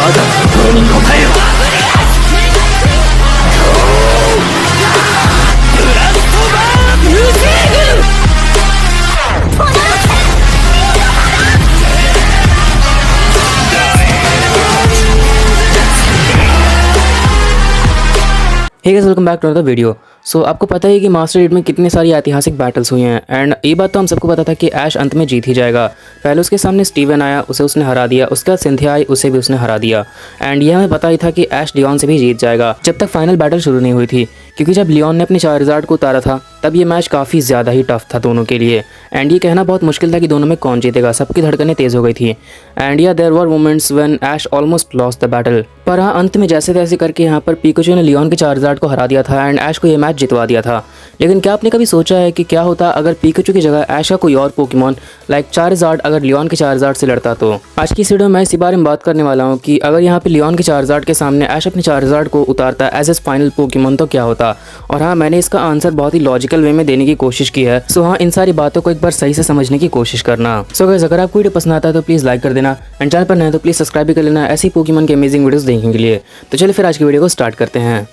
だ心に答えよ。ブラストバー無制軍。हे guys, welcome back to another video. So आपको पता है कि मास्टर 8 में कितनी सारी ऐतिहासिक बैटल्स हुई हैं एंड ये बात तो हम सबको पता था कि ऐश अंत में जीत ही जाएगा। पहले उसके सामने स्टीवन आया, उसे उसने हरा दिया। उसके बाद सिंथिया आई, उसे भी उसने हरा दिया। एंड यह हमें पता ही था कि ऐश लियोन से भी जीत जाएगा जब तक फाइनल बैटल शुरू नहीं हुई थी, क्योंकि जब लियोन ने अपने चार्जार्ड को उतारा था तब ये मैच काफ़ी ज़्यादा ही टफ था दोनों के लिए। एंड ये कहना बहुत मुश्किल था कि दोनों में कौन जीतेगा, सबकी धड़कनें तेज़ हो गई थी। And yeah there were moments when Ash almost lost the battle. पर हाँ, अंत में जैसे तैसे करके यहाँ पर पिकाचू ने लियोन के चार्जार्ड को हरा दिया था एंड ऐश को ये मैच जितवा दिया था। लेकिन क्या आपने कभी सोचा है कि क्या होता अगर पिकाचू की जगह ऐश का कोई और पोकेमॉन लाइक चार्जार्ड अगर लियोन के चार्जार्ड से लड़ता? तो आज की इस वीडियो में मैं इसी बारे में बात करने वाला हूँ कि अगर यहाँ पे लियोन के चार्जार्ड के सामने ऐश अपने चार्जार्ड को उतारता एज एस फाइनल पोकेमॉन तो क्या होता। और हाँ, मैंने इसका आंसर बहुत ही लॉजिकल वे में देने की कोशिश की है। सो हाँ, इन सारी बातों को एक बार सही से समझने की कोशिश करना। सो गाइस, अगर आपको वीडियो पसंद आता है तो प्लीज़ लाइक कर देना एंड चैनल पर नए तो प्लीज़ सब्सक्राइब भी कर लेना ऐसी पोकेमॉन के अमेजिंग वीडियोस देखने के लिए। तो चलिए फिर आज की वीडियो को स्टार्ट करते हैं।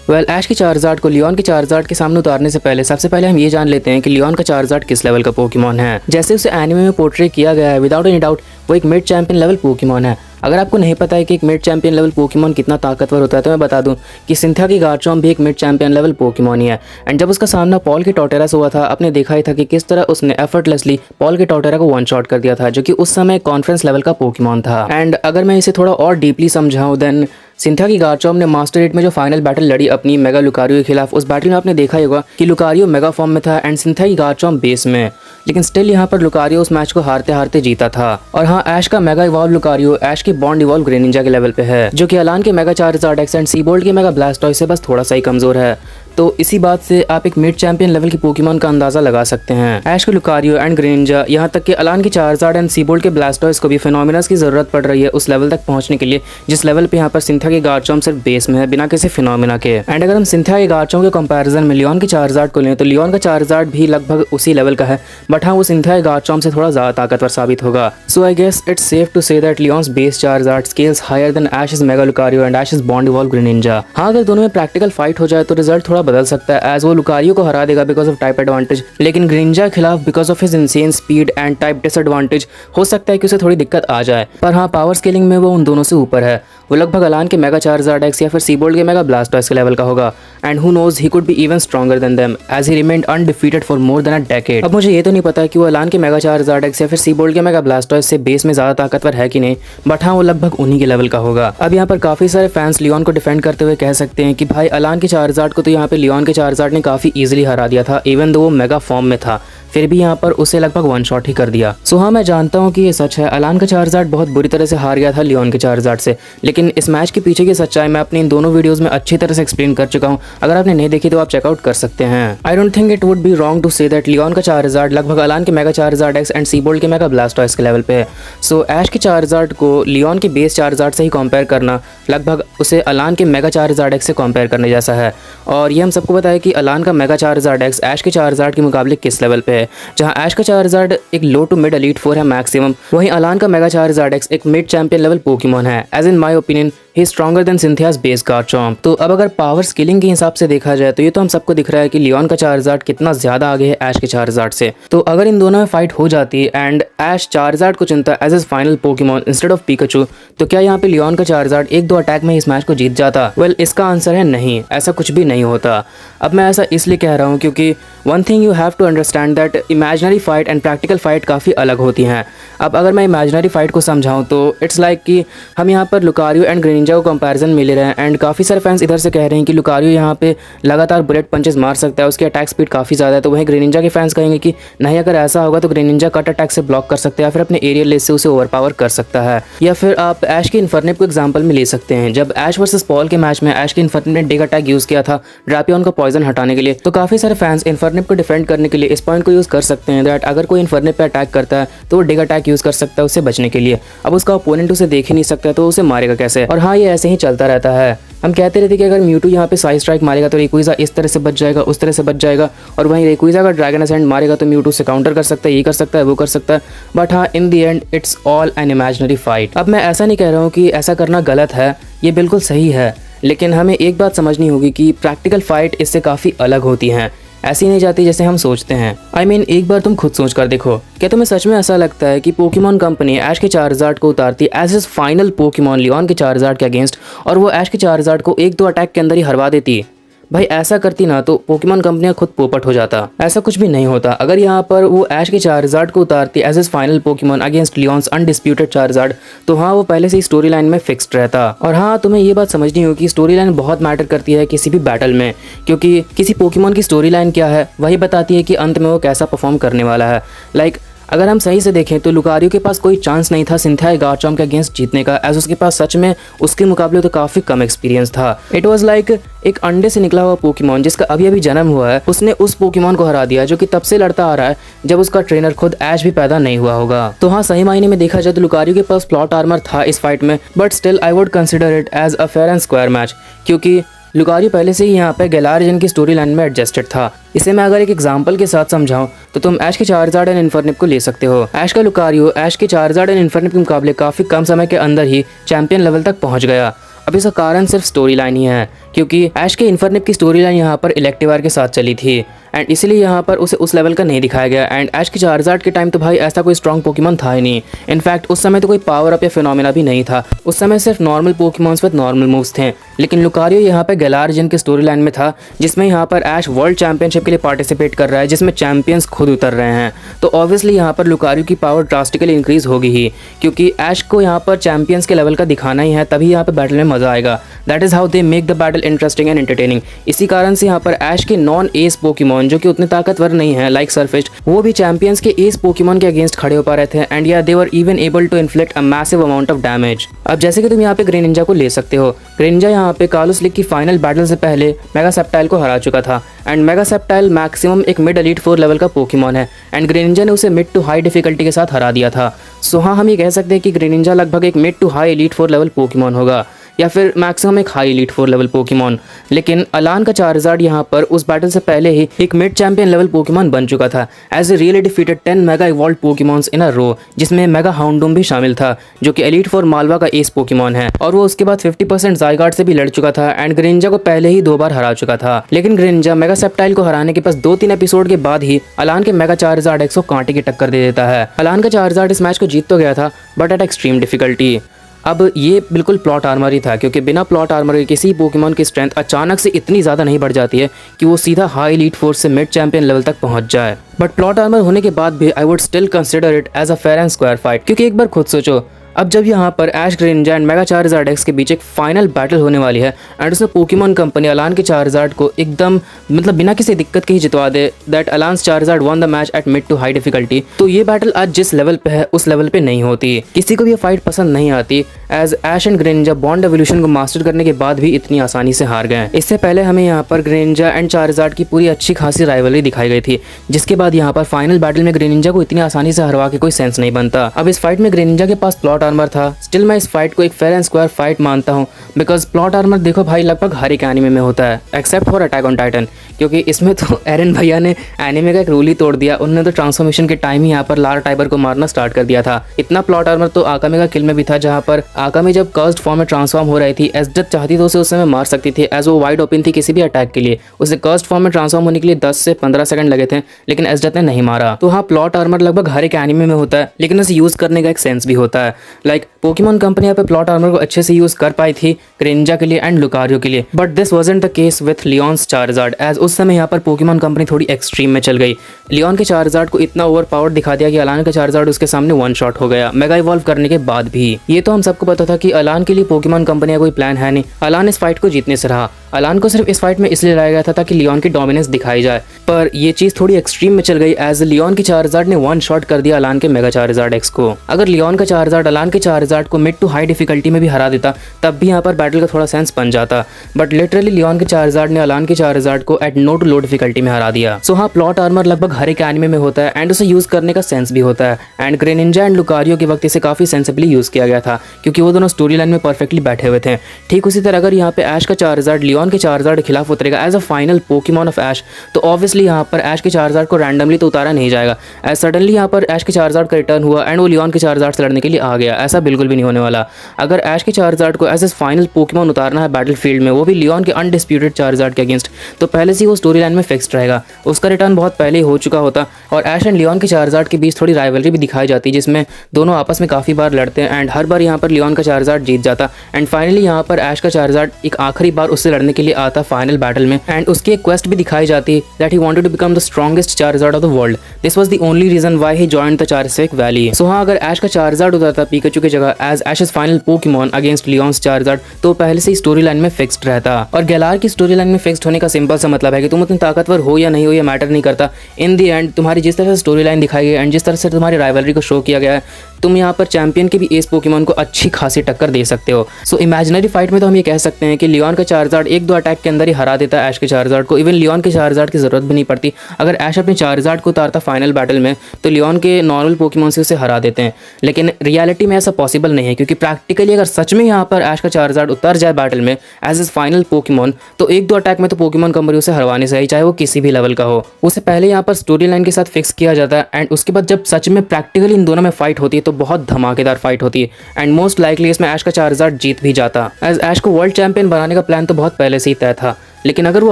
ऐश के चार्जार्ड को लियोन के चार्जार्ड के सामने उतारने से पहले सबसे पहले हम ये जान लेते हैं कि लियोन का चार्जार्ड किस लेवल का पोकेमॉन है। जैसे उसे एनिमे में पोर्ट्रे किया गया है, विदाउट एनी डाउट वो एक मिड चैंपियन लेवल पोकेमॉन है। अगर आपको नहीं पता है कि एक मिड चैंपियन लेवल पोकेमॉन कितना ताकतवर होता है तो मैं बता दूं कि सिंथिया की गार्चॉम्प भी एक मिड चैंपियन लेवल पोकेमॉन ही है। एंड जब उसका सामना पॉल के टॉटेरा से हुआ था, आपने देखा ही था कि किस तरह उसने एफर्टलेसली पॉल के टॉटेरा को वन शॉट कर दिया था, जो कि उस समय कॉन्फ्रेंस लेवल का पोकेमॉन था। एंड अगर मैं इसे थोड़ा और डीपली समझाऊं देन सिंथिया की गार्चॉम्प ने मास्टर 8 में जो फाइनल बैटल लड़ी अपनी मेगा लुकारियो के खिलाफ, उस बैटल में आपने देखा ही होगा कि लुकारियो मेगा फॉर्म में था एंड सिंथिया की गार्चॉम्प बेस में। लेकिन स्टिल यहाँ पर लुकारियो उस मैच को हारते हारते जीता था। और हाँ, ऐश का मेगा इवॉल्व लुकारियो ऐश की बॉन्ड इवॉल्व ग्रेनिंजा के लेवल पे है, जो कि अलान के mega Charizard X and Siebold के मेगा ब्लास्टॉइस से बस थोड़ा सा ही कमजोर है। तो इसी बात से आप एक मिड चैंपियन लेवल की पोकेमॉन का अंदाजा लगा सकते हैं। ऐश के लुकारियो एंड ग्रेनिंजा, यहाँ तक कि अलान की चार्जार्ड एंड सीबोल्ट के ब्लास्टॉइस को भी फिनोमिनास की जरूरत पड़ रही है उस लेवल तक पहुंचने के लिए जिस लेवल पे यहाँ पर सिंथिया की गार्चॉम्प सिर्फ बेस में है, बिना किसी फिनोमिना के। एंड अगर हम सिंथिया की गार्चॉम्प के कंपैरिजन में लियोन की चार्जार्ड को लें तो लियोन का चार्जार्ड भी लगभग उसी लेवल का है, बट हाँ वो सिंथिया की गार्चॉम्प से थोड़ा ज्यादा ताकतवर साबित होगा। So I guess it's safe to say that Leon's base Charizard scales higher than Ash's mega Lucario and Ash's bond evolve Greninja. हाँ, अगर दोनों में प्रैक्टिकल फाइट हो जाए तो रिजल्ट थोड़ा बदल सकता है, एज वो लुकारियो को हरा देगा बिकॉज ऑफ टाइप एडवांटेज, लेकिन ग्रेनिंजा के खिलाफ because of his insane speed and type disadvantage हो सकता है कि उसे थोड़ी दिक्कत आ जाए। पर हाँ, पावर स्केलिंग में वो उन दोनों से ऊपर है। वो लगभग अलान के मेगा चार्जार्ड एक्स या फिर सीबोल्ट के मेगा ब्लास्टॉइस के लेवल का होगा। And who knows, he could be even stronger than them as he remained undefeated for more than a decade. अब मुझे ये तो नहीं पता कि वो अलान के मेगा चार्जार्ड एक्स या फिर सीबोल्ट के मेगा ब्लास्टॉइस से बेस में ज्यादा ताकतवर है कि नहीं, बट हाँ वो लगभग उन्हीं के लेवल का होगा। अब यहाँ पर काफी सारे फैंस लियोन को डिफेंड करते हुए कह सकते हैं कि भाई अलान के चार्जार्ड को तो यहाँ पे लियोन के चार्जार्ड ने काफी इजीली हरा दिया था, इवन दो वो मेगा फॉर्म में था, फिर भी यहाँ पर उसे लगभग वन शॉट ही कर दिया। सो हाँ, मैं जानता हूँ कि ये सच है, अलान का चार्जार्ड बहुत बुरी तरह से हार गया था लियोन के चार्जार्ड से, लेकिन इस मैच के पीछे की सच्चाई मैं अपनी इन दोनों वीडियोस में अच्छी तरह से एक्सप्लेन कर चुका हूँ। अगर आपने नहीं देखी तो आप चेकआउट कर सकते हैं। I don't think it would be wrong to say that Leon का चार्जार्ड लगभग अलान के mega Charizard X and Siebold के मेगा ब्लास्टॉइस के लेवल पे है। सो ऐश के चार्जार्ड को लियोन के बेस चार्जार्ड से ही कंपेयर करना लगभग उसे अलान के मेगा चार्जार्ड एक्स से कंपेयर करने जैसा है। और ये हम सबको पता है कि अलान का मेगा चार्जार्ड एक्स ऐश के चार्जार्ड के मुकाबले किस लेवल पे है। जहाँ ऐश का चार्जार्ड एक लो टू मिड एलीट 4 है मैक्सिमम, वहीं अलान का मेगा चार्जार्ड एक्स एक मिड चैंपियन लेवल पोकेमॉन है। As in my opinion he is stronger than Cynthia's base Garchomp. तो अब अगर पावर स्केलिंग के हिसाब से देखा जाए तो ये तो हम सबको दिख रहा है कि लियोन का चार्जार्ड कितना ज्यादा आगे है ऐश के चार्जार्ड से। तो अगर इन दोनों में फाइट हो जाती है एंड ऐश चार्जार्ड को चुनता है as his final Pokémon instead of Pikachu, तो क्या यहाँ पे लियोन का चार्जार्ड एक दो अटैक में इस मैच को जीत जाता? वेल, इसका आंसर है नहीं, ऐसा कुछ भी नहीं होता। अब मैं ऐसा इसलिए कह रहा हूँ क्योंकि one thing you have to understand that imaginary fight and practical fight काफ़ी अलग होती हैं। अब अगर मैं इमेजिनरी फाइट को समझाऊं तो इट्स लाइक कि हम यहाँ पर लुकारियो एंड ग्रेनिंजा को कंपैरिजन में ले रहे हैं एंड काफ़ी सारे फैंस इधर से कह रहे हैं कि लुकारियो यहाँ पे लगातार बुलेट पंचेस मार सकता है, उसकी अटैक स्पीड काफ़ी ज़्यादा है। तो वहीं ग्रेनिंजा के फैंस कहेंगे कि नहीं, अगर ऐसा होगा तो ग्रेनिंजा कट अटैक से ब्लॉक कर सकता है या फिर अपने एरियल लेस से उसे ओवरपावर कर सकता है। या फिर आप ऐश के इन्फर्नेप को एग्जाम्पल में ले सकते हैं। जब ऐश वर्सेस पॉल के मैच में ऐश के इन्फर्नेप ने डिग अटैक यूज़ किया था ड्रैपियन का पॉइजन हटाने के लिए, तो काफ़ी सारे फैंस इन्फर्नेप को डिफेंड करने के लिए इस पॉइंट को यूज़ कर सकते हैं दैट अगर कोई इन्फर्नेप पे अटैक करता है तो वो डिग अटैक यूज़ कर सकता है उससे बचने के लिए। अब उसका ओपोनेंट उसे देख ही नहीं सकता तो उसे मारेगा कैसे? और हाँ, ये ऐसे ही चलता रहता है। हम कहते रहते कि अगर म्यूटू यहाँ पे साइड स्ट्राइक मारेगा तो रेक्विज़ा इस तरह से बच जाएगा, उस तरह से बच जाएगा, और वहीं रेक्विज़ा अगर ड्रैगन असेंट मारेगा तो म्यूटू से काउंटर कर सकता है, ये कर सकता है, वो कर सकता है। बट हाँ, in the end it's all an imaginary fight. अब मैं ऐसा नहीं कह रहा हूँ कि ऐसा करना गलत है, ये बिल्कुल सही है, लेकिन हमें एक बात समझनी होगी कि प्रैक्टिकल फाइट इससे काफ़ी अलग होती हैं, ऐसी नहीं जाती जैसे हम सोचते हैं। I mean, एक बार तुम खुद सोच कर देखो, क्या तुम्हें सच में ऐसा लगता है कि पोकेमॉन कंपनी ऐश के चार्जार्ड को उतारती as his final Pokémon Leon के चार्जार्ड के अगेंस्ट, और वो ऐश के चार्जार्ड को 1-2 अटैक के अंदर ही हरवा देती? भाई ऐसा करती ना तो पोकेमॉन कंपनियां खुद पोपट हो जाता। ऐसा कुछ भी नहीं होता। अगर यहाँ पर वो ऐश के चार्जार्ड को उतारती as his final Pokemon against Leon's undisputed Charizard, तो हाँ, वो पहले से ही स्टोरी लाइन में फिक्स्ड रहता। और हाँ, तुम्हें ये बात समझनी होगी कि स्टोरी लाइन बहुत मैटर करती है किसी भी बैटल में, क्योंकि किसी पोकेमॉन की स्टोरी लाइन क्या है वही बताती है कि अंत में वो कैसा परफॉर्म करने वाला है। लाइक अगर हम सही से देखें तो लुकारियो के पास कोई चांस नहीं था सिंथिया गार्चॉम्प के अगेंस्ट जीतने का, एज उसके पास सच में उसके मुकाबले तो काफ़ी कम एक्सपीरियंस था। इट वाज लाइक एक अंडे से निकला हुआ पोकेमॉन जिसका अभी अभी जन्म हुआ है, उसने उस पोकेमॉन को हरा दिया जो कि तब से लड़ता आ रहा है जब उसका ट्रेनर खुद ऐश भी पैदा नहीं हुआ होगा। तो हाँ, सही मायने में देखा जाए तो लुकारियो के पास प्लॉट आर्मर था इस फाइट में, but still I would consider it as a fair and square match, क्योंकि लुकारियो पहले से ही यहाँ पे गैलारियन की स्टोरी लाइन में एडजस्टेड था। इसे मैं अगर एक एग्जांपल के साथ समझाऊं तो तुम ऐश के चार्जार्ड एंड इन्फर्निप को ले सकते हो। ऐश का लुकारियो ऐश के चार्जार्ड एंड इन्फर्निप के मुकाबले काफ़ी कम समय के अंदर ही चैंपियन लेवल तक पहुंच गया। अब इसका कारण सिर्फ स्टोरी लाइन ही है, क्योंकि ऐश के इन्फर्निप की स्टोरी लाइन यहाँ पर इलेक्टिवार के साथ चली थी, एंड इसीलिए यहाँ पर उसे उस लेवल का नहीं दिखाया गया। एंड ऐश के चार्जार्ड के टाइम तो भाई ऐसा कोई स्ट्रॉन्ग पोकेमॉन था ही नहीं। इनफैक्ट उस समय तो कोई पावर अप या फिनोमिना भी नहीं था, उस समय सिर्फ normal Pokémons with normal moves थे। लेकिन लुकारियो यहाँ पे गैलारियन की स्टोरी लाइन में था, जिसमें यहाँ पर ऐश वर्ल्ड चैंपियनशिप के लिए पार्टिसिपेट कर रहा है, जिसमें चैंपियंस खुद उतर रहे हैं। तो ऑब्वियसली यहाँ पर लुकारियो की पावर ड्रास्टिकली इंक्रीज होगी ही, क्योंकि ऐश को यहाँ पर चैंपियंस के लेवल का दिखाना ही है, तभी यहाँ पर बैटल में मजा आएगा। That is how they make the battle interesting and entertaining. इसी कारण से यहाँ पर ऐश के नॉन एस पोकेमॉन जो कि उतने ताकतवर नहीं है लाइक सरफेस्ट, वो भी चैंपियंस के एस पोकेमॉन के अगेंस्ट खड़े हो पा रहे थे, and yeah they were even able to inflict a massive amount of damage. अब जैसे कि तुम यहाँ पे ग्रेनिंजा को ले सकते हो। ग्रेनिंजा यहाँ पे कार्लोस लीग की फाइनल बैटल से पहले मेगा सेप्टाइल को हरा चुका था, एंड मेगा सेप्टाइल मैक्सिमम एक मिड एलीट 4 लेवल का पोकेमॉन है, एंड ग्रेनिंजा ने उसे मिड टू हाई डिफिकल्टी के साथ हरा दिया था। सो हाँ, हम ये कह सकते हैं कि ग्रेनिंजा लगभग एक mid to high elite 4 level Pokémon होगा, या फिर मैक्सिमम एक हाई एलीट 4 लेवल पोकेमॉन। लेकिन अलान का चार्जार्ड यहाँ पर उस बैटल से पहले ही एक मिड चैंपियन लेवल पोकेमॉन बन चुका था, as a really defeated 10 mega evolved Pokemons in a row, जिसमें मेगा हाउंडूम भी शामिल था जो कि एलीट 4 मालवा का एस पोकेमॉन है, और वो उसके बाद 50% ज़ायगार्ड से भी लड़ चुका था, एंड ग्रेनिंजा को पहले ही 2 बार हरा चुका था। लेकिन ग्रेनिंजा मेगा सेप्टाइल को हराने के बस 2-3 एपिसोड के बाद ही अलान के मेगा चार्जार्ड एक्स को कांटे की टक्कर दे देता है। अलान का चार्जार्ड इस मैच को जीत तो गया था, बट एट एक्सट्रीम डिफिकल्टी। अब ये बिल्कुल प्लॉट आर्मर ही था, क्योंकि बिना प्लॉट आर्मर के किसी पोकेमॉन की स्ट्रेंथ अचानक से इतनी ज़्यादा नहीं बढ़ जाती है कि वो सीधा हाई एलीट 4 से मिड चैंपियन लेवल तक पहुंच जाए। बट प्लॉट आर्मर होने के बाद भी I would still consider it as a fair and square fight, क्योंकि एक बार खुद सोचो, अब जब यहाँ पर Ash Greninja and mega Charizard X के बीच एक फाइनल बैटल होने वाली है, एंड उसमें पोकेमॉन कंपनी अलान के चार्जार्ड को एकदम मतलब बिना किसी दिक्कत के ही जितवा दे, that Alain's Charizard won the match at mid to high difficulty, तो ये बैटल आज जिस लेवल पे है उस लेवल पे नहीं होती। किसी को भी ये फाइट पसंद नहीं आती, as Ash and Greninja bond evolution को मास्टर करने के बाद भी इतनी आसानी से हार गए। इससे पहले हमें यहाँ पर ग्रेनिंजा एंड चार्जार्ड की पूरी अच्छी खासी राइवलरी दिखाई गई थी, जिसके बाद यहाँ पर फाइनल बैटल में ग्रेनिंजा को इतनी आसानी से हरवा के कोई सेंस नहीं बनता। अब इस फाइट में ग्रेनिंजा के पास प्लॉट आर्मर था, स्टिल मैं इस फाइट को एक फेयर एंड स्क्वायर फाइट मानता हूँ, बिकॉज प्लॉट आर्मर देखो भाई लगभग हर एक एनिमे में होता है except for attack on Titan, क्योंकि इसमें तो एरन भैया ने एनिमे का एक रूल ही तोड़ दिया। उन्होंने तो ट्रांसफॉर्मेशन के टाइम ही यहाँ पर लार टाइबर को मारना स्टार्ट कर दिया था। इतना प्लॉट आर्मर तो आकामे का किल में भी था, जहाँ पर आकामे जब कर्स्ड फॉर्म में ट्रांसफॉर्म हो रही थी, एसडेथ चाहती तो उसे उस समय मार सकती थी, एज वो वाइड ओपन थी किसी भी अटैक के लिए। उसे कर्स्ड फॉर्म में ट्रांसफॉर्म होने के लिए 10 से 15 सेकंड लगे थे, लेकिन एसडेथ ने नहीं मारा। तो हाँ, प्लॉट आर्मर लगभग हर एक एनिमे में होता है, लेकिन उसे यूज करने का एक सेंस भी होता है। लाइक पोकेमॉन कंपनी यहाँ पे प्लॉट आर्मर को अच्छे से यूज कर पाई थी ग्रेनिंजा के लिए एंड लुकारियो के लिए, but this wasn't the case with Leon's Charizard, as उस समय यहाँ पर पोकेमॉन कंपनी थोड़ी एक्सट्रीम में चल गई। लियोन के चार्जार्ड को इतना ओवर पावर्ड दिखा दिया कि अलान का चार्जार्ड उसके सामने वन शॉट हो गया मेगा इवॉल्व करने के बाद भी। ये तो हम सबको पता था कि अलान के लिए पोकेमॉन कंपनी का कोई प्लान है नहीं। अलान इस फाइट को जीतने से रहा। अलान को सिर्फ इस फाइट में इसलिए लाया गया था ताकि लियोन की डोमिनेंस दिखाई जाए, पर ये चीज़ थोड़ी एक्सट्रीम में चल गई, एज लियोन की चार्जार्ड ने वन शॉट कर दिया अलान के मेगा चार्जार्ड एक्स को। अगर लियोन का चार्जार्ड अलान के चार्जार्ड चार्जार्ड को मिड टू हाई डिफिकल्टी में भी हरा देता तब भी यहाँ पर बैटल का थोड़ा सेंस बन जाता, बट लिटरली लियोन के चार्जार्ड ने अलान के चार्जार्ड को at no to low difficulty में हरा दिया। सो हाँ, प्लॉट आर्मर लगभग हर एक एनिमे में होता है एंड उसे यूज करने का सेंस भी होता है, एंड ग्रेनिंजा एंड लुकारियो के वक्त इसे काफी सेंसिबली यूज किया गया था क्योंकि वो दोनों स्टोरी लाइन में परफेक्टली बैठे हुए थे। ठीक उसी तरह अगर यहाँ पे ऐश का चार्जार्ड लियोन के चार्जार्ड के खिलाफ उतरेगा as a final Pokemon of Ash, तो ऑब्वियसली यहाँ पर ऐश के चार्जार्ड को रैंडमली तो उतारा नहीं जाएगा, एज सडनली यहाँ पर ऐश के चार्जार्ड का रिटर्न हुआ एंड वो लियोन के चार्जार्ड से लड़ने के लिए आ गया। ऐसा बिल्कुल भी नहीं होने वाला। अगर ऐश के चार्जार्ड को एज ए फाइनल पोकेमॉन उतारना है बैटलफील्ड में, वो भी लियोन के अनडिस्प्यूटेड चार्जार्ड के अगेंस्ट, तो पहले से ही वो स्टोरी लाइन में फिक्स्ड रहेगा, उसका रिटर्न बहुत पहले ही हो चुका होता और ऐश एंड लियोन के चार्जार्ड के बीच थोड़ी राइवलरी भी दिखाई जाती जिसमें दोनों आपस में काफ़ी बार लड़ते हैं एंड हर बार यहाँ पर लियोन का चार्जार्ड जीत जाता एंड फाइनली यहाँ पर ऐश का चार्जार्ड एक आखिरी बार उससे लड़ने के लिए आता फाइनल बैटल में एंड उसकी एक क्वेस्ट भी दिखाई जाती that he wanted to become the strongest Charizard of the world. This was the only reason why he joined the Charicific valley. So हाँ, अगर ऐश का चार्जार्ड उतारता पिकाचू की जगह as Ash's final Pokemon against Leon's Charizard, तो पहले से ही स्टोरी लाइन में फिक्स्ड रहता। और गैलार की स्टोरी लाइन में फिक्स्ड होने का सिंपल सा मतलब है कि तुम उतने ताकतवर हो या नहीं हो, ये मैटर नहीं करता। इन दी एंड तुम्हारी जिस तरह से स्टोरी लाइन दिखाई गई एंड जिस तरह से तुम्हारी राइवलरी को शो किया गया है, तुम यहाँ पर चैंपियन के भी एस पोकेमॉन को अच्छी खासी टक्कर दे सकते हो। सो इमेजिनरी फाइट में तो हम ये कह सकते हैं कि लियोन का चार्जार्ड एक दो अटैक के अंदर ही हरा देता है ऐश के चार्जार्ड को। इवन लियोन के चार्जार्ड की जरूरत भी नहीं पड़ती। अगर ऐश अपने चार्जार्ड को उतारता फाइनल बैटल में तो लियोन के नॉर्मल पोकेमॉन से उसे हरा देते हैं, लेकिन रियलिटी में ऐसा पॉसिबल नहीं है क्योंकि प्रैक्टिकली अगर सच में यहाँ पर ऐश का चार्जार्ड उतर जाए बैटल में एज इज फाइनल पोकेमॉन, तो एक दो अटैक में तो पोकेमॉन कंपनी उसे हरवाने से ही, चाहे वो किसी भी लेवल का हो। उसे पहले यहाँ पर स्टोरी लाइन के साथ फिक्स किया जाता है एंड उसके बाद जब सच में प्रैक्टिकली इन दोनों में फाइट होती है तो बहुत धमाकेदार फाइट होती है एंड मोस्ट लाइकली इसमें ऐश का चार्जार्ड जीत भी जाता। एज ऐश को वर्ल्ड चैंपियन बनाने का प्लान तो बहुत पहले से ही तय था, लेकिन अगर वो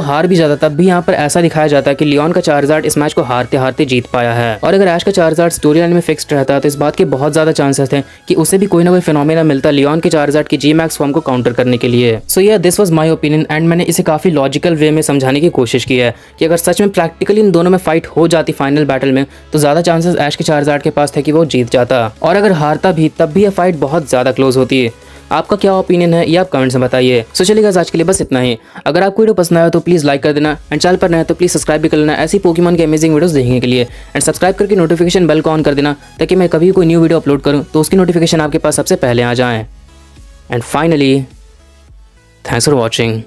हार भी जाता तब भी यहाँ पर ऐसा दिखाया जाता है कि लियोन का चार्जार्ड इस मैच को हारते हारते जीत पाया है। और अगर ऐश का चार्जार्ड स्टोरी लाइन में फिक्स्ड रहता तो इस बात के बहुत ज्यादा चांसेस थे कि उसे भी कोई ना कोई फिनोमेना मिलता लियोन के चार्जार्ड की जी मैक्स फॉर्म को काउंटर करने के लिए। सो या this was my opinion and मैंने इसे काफी लॉजिकल वे में समझाने की कोशिश की है कि अगर सच में प्रैक्टिकली इन दोनों में फाइट हो जाती फाइनल बैटल में, तो ज्यादा चांसेस ऐश के चार्जार्ड के पास थे कि वो जीत जाता, और अगर हारता भी तब भी यह फाइट बहुत ज्यादा क्लोज होती है। आपका क्या ओपिनियन है ये आप कमेंट्स में बताइए। सो चलिए गाइस, आज के लिए बस इतना ही। अगर आपको वीडियो पसंद आया तो प्लीज़ लाइक कर देना एंड चैनल पर नया है तो प्लीज़ सब्सक्राइब भी कर लेना ऐसी पोकेमॉन के अमेजिंग वीडियोस देखने के लिए, एंड सब्सक्राइब करके नोटिफिकेशन बेल को ऑन कर देना ताकि मैं कभी कोई न्यू वीडियो अपलोड करूँ तो उसकी नोटिफिकेशन आपके पास सबसे पहले आ जाए। And finally, thanks for watching.